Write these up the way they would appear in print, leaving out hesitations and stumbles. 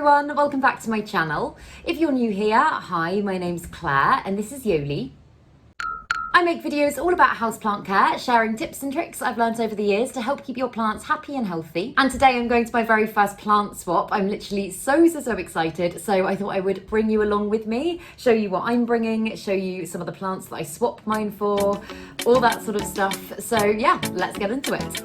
everyone, welcome back to my channel. If you're new here, hi, my name's Claire and this is Yoli. I make videos all about houseplant care, sharing tips and tricks I've learned over the years to help keep your plants happy and healthy. And today I'm going to my very first plant swap. I'm literally so excited. So I thought I would bring you along with me, show you what I'm bringing, show you some of the plants that I swap mine for, all that sort of stuff. So yeah, let's get into it.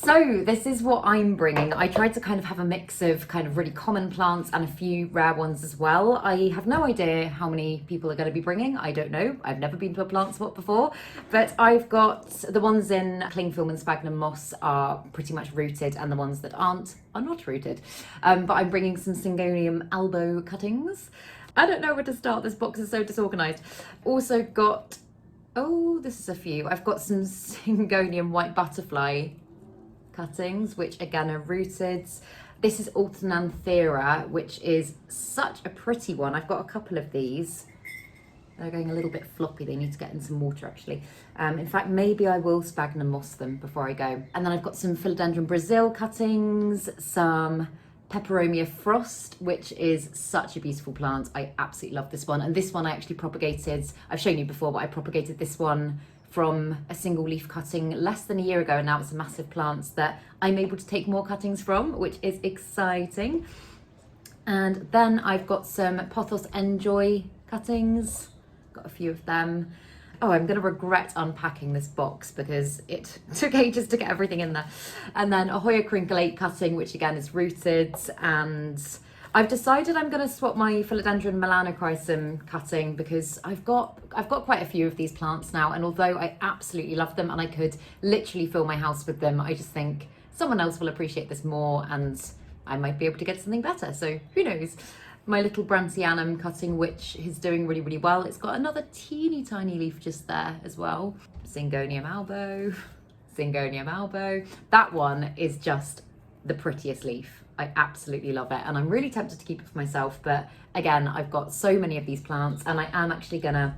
So this is what I'm bringing. I tried to kind of have a mix of kind of really common plants and a few rare ones as well. I have no idea how many people are going to be bringing. I don't know. I've never been to a plant swap before, but I've got the ones in clingfilm and sphagnum moss are pretty much rooted, and the ones that aren't are not rooted. But I'm bringing some Syngonium albo cuttings. I don't know where to start. This box is so disorganized. Also got, oh, this is a few. I've got some Syngonium white butterfly cuttings, which again are rooted. This is Alternanthera, which is such a pretty one. I've got a couple of these. They're going a little bit floppy. They need to get in some water actually. In fact, maybe I will sphagnum moss them before I go. And then I've got some Philodendron Brazil cuttings, some Peperomia Frost, which is such a beautiful plant. I absolutely love this one. And this one I actually propagated, I've shown you before, but I propagated this one from a single leaf cutting less than a year ago, and now it's a massive plant that I'm able to take more cuttings from, which is exciting. And then I've got some Pothos Enjoy cuttings, got a few of them. Oh, I'm gonna regret unpacking this box because it took ages to get everything in there. And then a Hoya Crinklate cutting, which again is rooted, and I've decided I'm going to swap my Philodendron Melanochrysum cutting because I've got quite a few of these plants now, and although I absolutely love them and I could literally fill my house with them, I just think someone else will appreciate this more and I might be able to get something better, so who knows. My little Brandthianum cutting, which is doing really well. It's got another teeny tiny leaf just there as well. Syngonium albo, Syngonium albo. That one is just the prettiest leaf. I absolutely love it, and I'm really tempted to keep it for myself, but again, I've got so many of these plants and I am actually gonna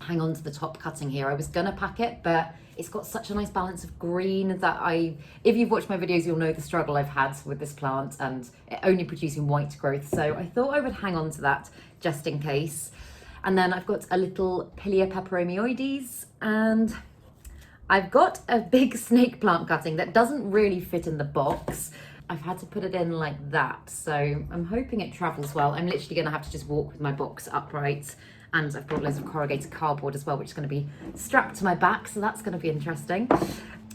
hang on to the top cutting here. I was gonna pack it, but it's got such a nice balance of green that if you've watched my videos, you'll know the struggle I've had with this plant and it only producing white growth, so I thought I would hang on to that just in case. And then I've got a little Pilia peperomioides, and I've got a big snake plant cutting that doesn't really fit in the box. I've had to put it in like that, so I'm hoping it travels well. I'm literally going to have to just walk with my box upright, and I've got loads of corrugated cardboard as well, which is going to be strapped to my back, so that's going to be interesting.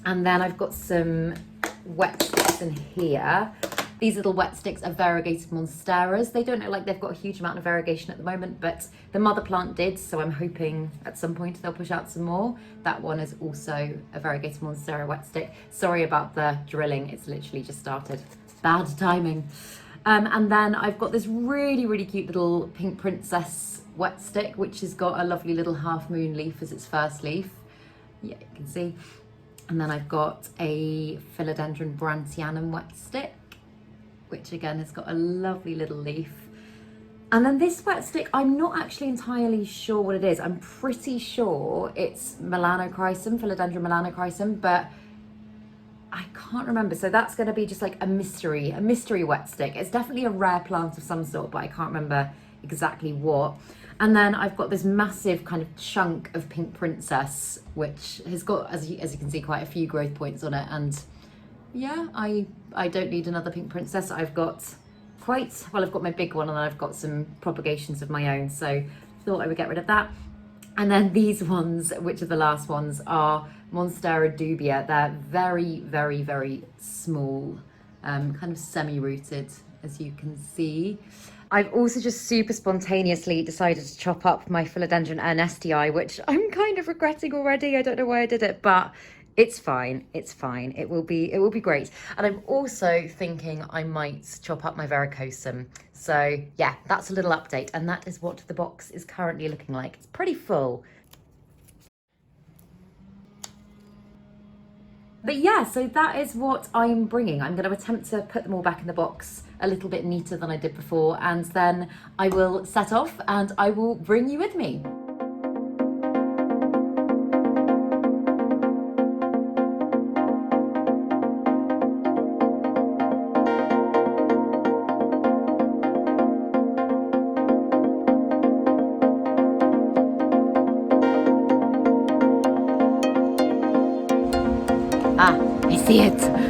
And then I've got some wet sticks in here. These little wet sticks are variegated monsteras. They don't look like they've got a huge amount of variegation at the moment, but the mother plant did, so I'm hoping at some point they'll push out some more. That one is also a variegated monstera wet stick. Sorry about the drilling, it's literally just started. Bad timing. And then I've got this really cute little Pink Princess wet stick, which has got a lovely little half moon leaf as its first leaf. Yeah, you can see. And then I've got a Philodendron Brandthianum wet stick, which again has got a lovely little leaf. And then this wet stick, I'm not actually entirely sure what it is. I'm pretty sure it's Melanochrysum, Philodendron Melanochrysum, but I can't remember. So that's going to be just like a mystery wet stick. It's definitely a rare plant of some sort, but I can't remember exactly what. And then I've got this massive kind of chunk of Pink Princess, which has got, as you can see, quite a few growth points on it. And yeah, I don't need another Pink Princess. I've got I've got my big one, and then I've got some propagations of my own, so thought I would get rid of that. And then these ones, which are the last ones, are Monstera dubia. They're very small, kind of semi-rooted, as you can see. I've also just super spontaneously decided to chop up my Philodendron ernestii, which I'm kind of regretting already. I don't know why I did it, but it's fine. It's fine. It will be great. And I'm also thinking I might chop up my Verrucosum. So yeah, that's a little update, and that is what the box is currently looking like. It's pretty full. But yeah, so that is what I'm bringing. I'm going to attempt to put them all back in the box a little bit neater than I did before, and then I will set off and I will bring you with me. see it.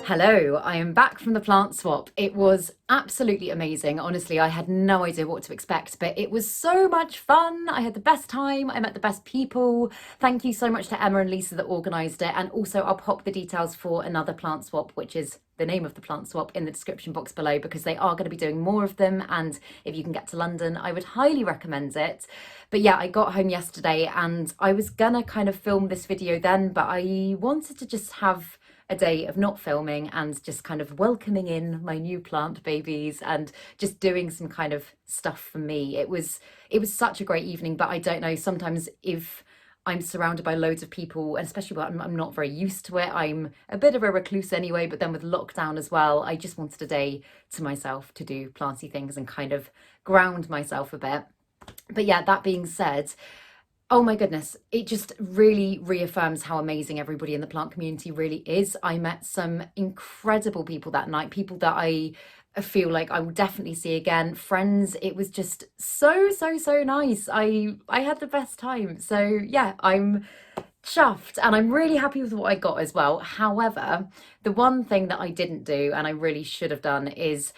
Hello, I am back from the plant swap. It was absolutely amazing. Honestly, I had no idea what to expect, but it was so much fun. I had the best time. I met the best people. Thank you so much to Emma and Lisa that organised it. And also I'll pop the details for another plant swap, which is the name of the plant swap, in the description box below, because they are going to be doing more of them. And if you can get to London, I would highly recommend it. But yeah, I got home yesterday and I was gonna kind of film this video then, but I wanted to just have a day of not filming and just kind of welcoming in my new plant babies and just doing some kind of stuff for me. It was such a great evening, but I don't know, sometimes if I'm surrounded by loads of people, and especially when I'm not very used to it, I'm a bit of a recluse anyway, but then with lockdown as well, I just wanted a day to myself to do planty things and kind of ground myself a bit. But yeah, that being said, oh my goodness, it just really reaffirms how amazing everybody in the plant community really is. I met some incredible people that night, people that I feel like I will definitely see again, friends. It was just so nice. I had the best time. So yeah, I'm chuffed and I'm really happy with what I got as well. However, the one thing that I didn't do and I really should have done is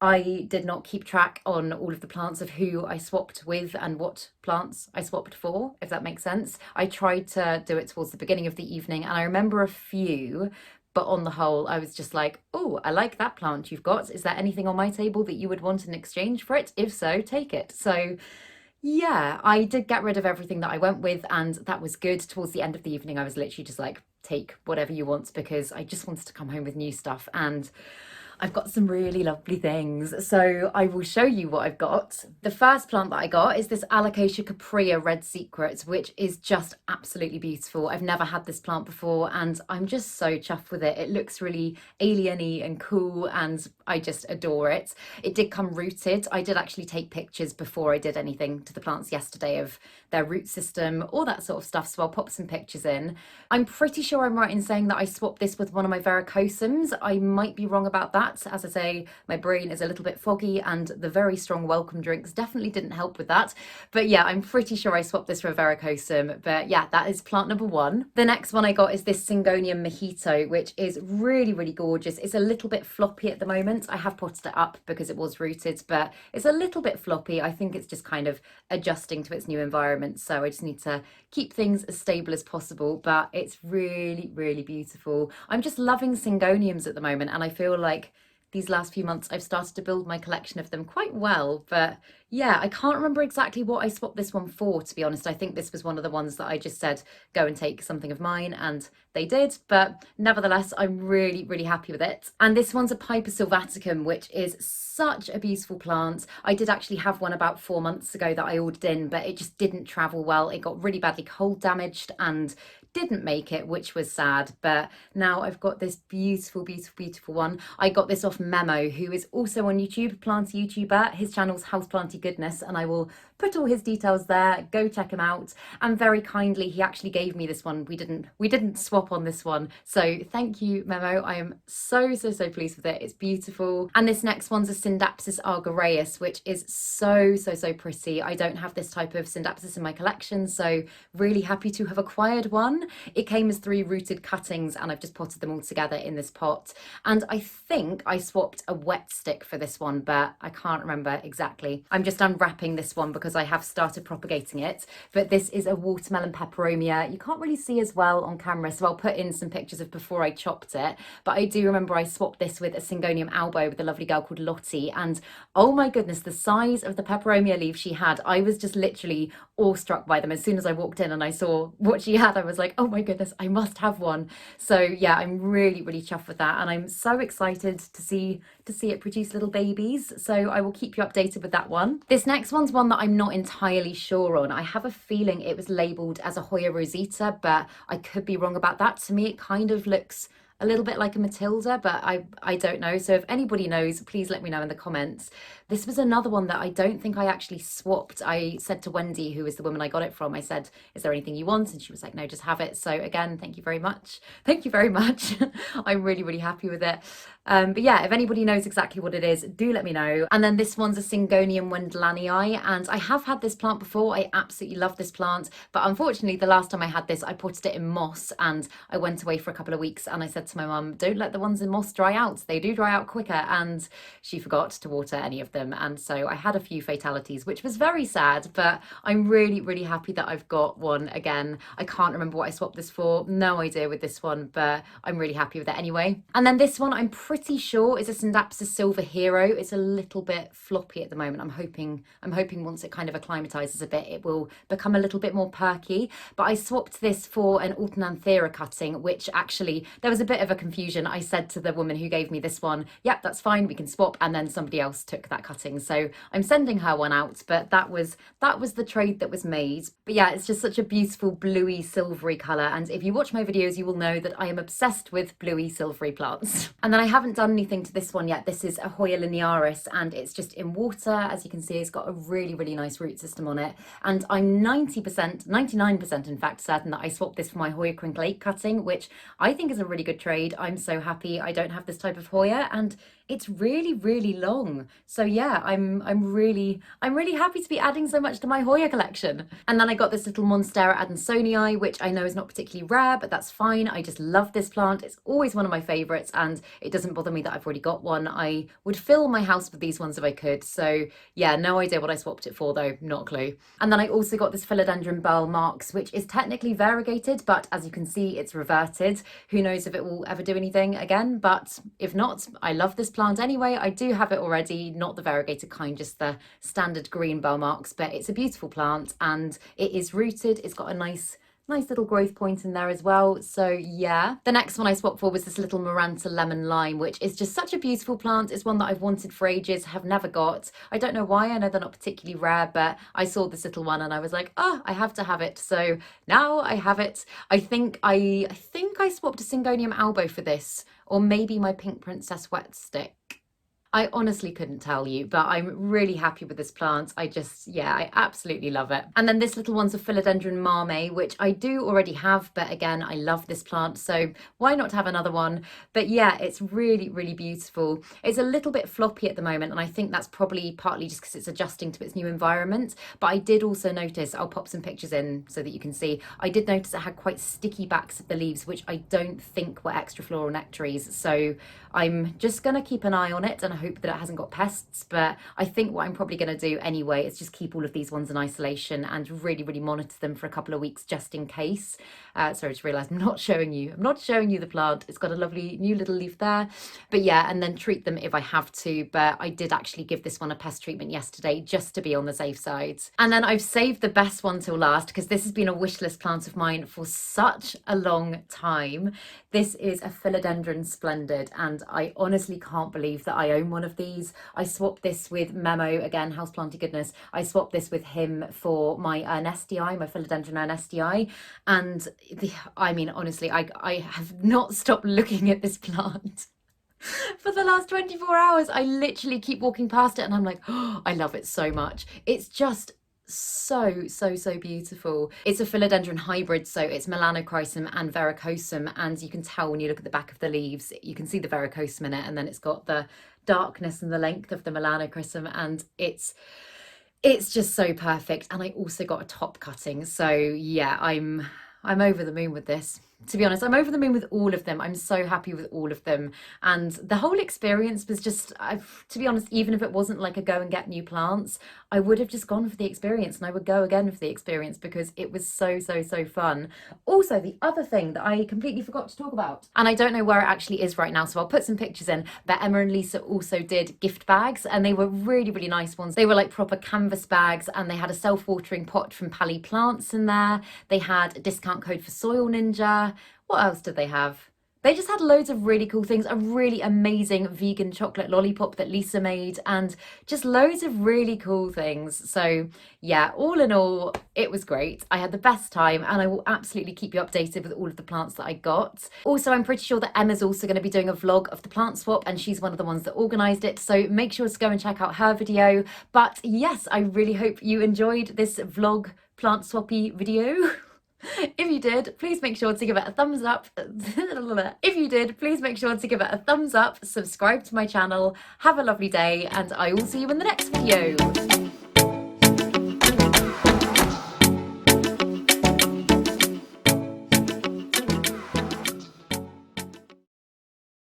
I did not keep track on all of the plants of who I swapped with and what plants I swapped for, if that makes sense. I tried to do it towards the beginning of the evening and I remember a few, but on the whole, I was just like, oh, I like that plant you've got. Is there anything on my table that you would want in exchange for it? If so, take it. So yeah, I did get rid of everything that I went with and that was good. Towards the end of the evening, I was literally just like, take whatever you want, because I just wanted to come home with new stuff and I've got some really lovely things, so I will show you what I've got. The first plant that I got is this Alocasia caprea Red Secret, which is just absolutely beautiful. I've never had this plant before and I'm just so chuffed with it. It looks really alien-y and cool and I just adore it. It did come rooted. I did actually take pictures before I did anything to the plants yesterday of their root system, all that sort of stuff, so I'll pop some pictures in. I'm pretty sure I'm right in saying that I swapped this with one of my verrucosums. I might be wrong about that. As I say, my brain is a little bit foggy and the very strong welcome drinks definitely didn't help with that. But yeah, I'm pretty sure I swapped this for a verrucosum. But yeah, that is plant number one. The next one I got is this Syngonium mojito, which is really gorgeous. It's a little bit floppy at the moment. I have potted it up because it was rooted, but it's a little bit floppy. I think it's just kind of adjusting to its new environment. So I just need to keep things as stable as possible, but it's really beautiful. I'm just loving Syngoniums at the moment and I feel like these last few months I've started to build my collection of them quite well. But yeah, I can't remember exactly what I swapped this one for, to be honest. I think this was one of the ones that I just said go and take something of mine, and they did. But nevertheless, I'm really happy with it. And this one's a Piper sylvaticum, which is such a beautiful plant. I did actually have one about 4 months ago that I ordered in, but it just didn't travel well. It got really badly cold damaged and didn't make it, which was sad. But now I've got this beautiful one. I got this off Memo, who is also on YouTube, planty YouTuber. His channel's Houseplanty Goodness, and I will put all his details there. Go check him out. And very kindly, he actually gave me this one. We didn't swap on this one, so thank you, Memo. I am so pleased with it. It's beautiful. And this next one's a Syndapsis argyraeus, which is so pretty. I don't have this type of Syndapsis in my collection, so really happy to have acquired one. one. It came as 3 rooted cuttings and I've just potted them all together in this pot. And I think I swapped a wet stick for this one, but I can't remember exactly. I'm just unwrapping this one because I have started propagating it. But this is a watermelon peperomia. You can't really see as well on camera, so I'll put in some pictures of before I chopped it. But I do remember I swapped this with a Syngonium albo with a lovely girl called Lottie. And oh my goodness, the size of the peperomia leaves she had, I was just literally awestruck by them. As soon as I walked in and I saw what she had, I was like, oh my goodness, I must have one. So yeah, I'm really, really chuffed with that. And I'm so excited to see it produce little babies. So I will keep you updated with that one. This next one's one that I'm not entirely sure on. I have a feeling it was labelled as a Hoya rosita, but I could be wrong about that. To me, it kind of looks a little bit like a Matilda, but I don't know. So if anybody knows, please let me know in the comments. This was another one that I don't think I actually swapped. I said to Wendy, who is the woman I got it from, I said, is there anything you want? And she was like, no, just have it. So again, thank you very much. Thank you very much. I'm really, really happy with it. But yeah, if anybody knows exactly what it is, do let me know. And then this one's a Syngonium wendlanii, and I have had this plant before. I absolutely love this plant, but unfortunately the last time I had this, I potted it in moss and I went away for a couple of weeks and I said to my mum, don't let the ones in moss dry out. They do dry out quicker, and she forgot to water any of them. And so I had a few fatalities, which was very sad, but I'm really, really happy that I've got one again. I can't remember what I swapped this for. No idea with this one, but I'm really happy with it anyway. And then this one, I'm pretty sure is a Syndapsis Silver Hero. It's a little bit floppy at the moment. I'm hoping once it kind of acclimatizes a bit, it will become a little bit more perky. But I swapped this for an Alternanthera cutting, which actually, there was a bit of a confusion. I said to the woman who gave me this one, yep, that's fine, we can swap. And then somebody else took that cutting. So I'm sending her one out, but that was the trade that was made. But yeah, it's just such a beautiful bluey silvery color. And if you watch my videos, you will know that I am obsessed with bluey silvery plants. And then I haven't done anything to this one yet. This is a Hoya linearis and it's just in water. As you can see, it's got a really, really nice root system on it. And I'm 99% in fact certain that I swapped this for my Hoya crinklate cutting, which I think is a really good trade. I'm so happy I don't have this type of Hoya, and it's really, really long. So yeah, I'm really happy to be adding so much to my Hoya collection. And then I got this little Monstera adansonii, which I know is not particularly rare, but that's fine. I just love this plant. It's always one of my favorites, and it doesn't bother me that I've already got one. I would fill my house with these ones if I could. So yeah, no idea what I swapped it for though, not a clue. And then I also got this Philodendron Burl Marx, which is technically variegated, but as you can see, it's reverted. Who knows if it will ever do anything again, but if not, I love this plant anyway. I do have it already, not the variegated kind, just the standard green Burl Marx, but it's a beautiful plant and it is rooted. It's got a nice little growth point in there as well. So yeah, the next one I swapped for was this little Maranta lemon lime, which is just such a beautiful plant. It's one that I've wanted for ages, have never got. I don't know why. I know they're not particularly rare, but I saw this little one and I was like, oh, I have to have it. So now I have it. I think I swapped a Syngonium albo for this, or maybe my Pink Princess wet stick. I honestly couldn't tell you, but I'm really happy with this plant. I absolutely love it. And then this little one's a Philodendron marme, which I do already have, but again, I love this plant, so why not have another one? But yeah, it's really, really beautiful. It's a little bit floppy at the moment, and I think that's probably partly just because it's adjusting to its new environment. But I did also notice, I'll pop some pictures in so that you can see, I did notice it had quite sticky backs of the leaves, which I don't think were extra floral nectaries. So I'm just gonna keep an eye on it and hope that it hasn't got pests, but I think what I'm probably going to do anyway is just keep all of these ones in isolation and really, really monitor them for a couple of weeks just in case. Sorry, I just realised I'm not showing you the plant. It's got a lovely new little leaf there, but yeah, and then treat them if I have to. But I did actually give this one a pest treatment yesterday just to be on the safe side. And then I've saved the best one till last because this has been a wish list plant of mine for such a long time. This is a Philodendron Splendid, and I honestly can't believe that I own one of these. I swapped this with Memo, again, Houseplanty Goodness. I swapped this with him for my Ernestii, my Philodendron Ernestii. And I mean, honestly, I have not stopped looking at this plant for the last 24 hours. I literally keep walking past it and I'm like, oh, I love it so much. It's just so beautiful. It's a Philodendron hybrid, so it's Melanochrysum and Verrucosum, and you can tell when you look at the back of the leaves, you can see the Verrucosum in it, and then it's got the darkness and the length of the Melanochrysum, and it's just so perfect. And I also got a top cutting, so yeah, I'm I'm over the moon with this. To be honest, I'm over the moon with all of them. I'm so happy with all of them. And the whole experience was just, to be honest, even if it wasn't like a go and get new plants, I would have just gone for the experience and I would go again for the experience because it was so, so, so fun. Also, the other thing that I completely forgot to talk about, and I don't know where it actually is right now, so I'll put some pictures in, but Emma and Lisa also did gift bags and they were really, really nice ones. They were like proper canvas bags and they had a self-watering pot from Pally Plants in there. They had a discount code for Soil Ninja. What else did they have? They just had loads of really cool things, a really amazing vegan chocolate lollipop that Lisa made, and just loads of really cool things. So yeah, all in all, it was great. I had the best time and I will absolutely keep you updated with all of the plants that I got. Also, I'm pretty sure that Emma's also going to be doing a vlog of the plant swap and she's one of the ones that organised it. So make sure to go and check out her video. But yes, I really hope you enjoyed this vlog plant swappy video. If you did, please make sure to give it a thumbs up. If you did, please make sure to give it a thumbs up, subscribe to my channel, have a lovely day, and I will see you in the next video.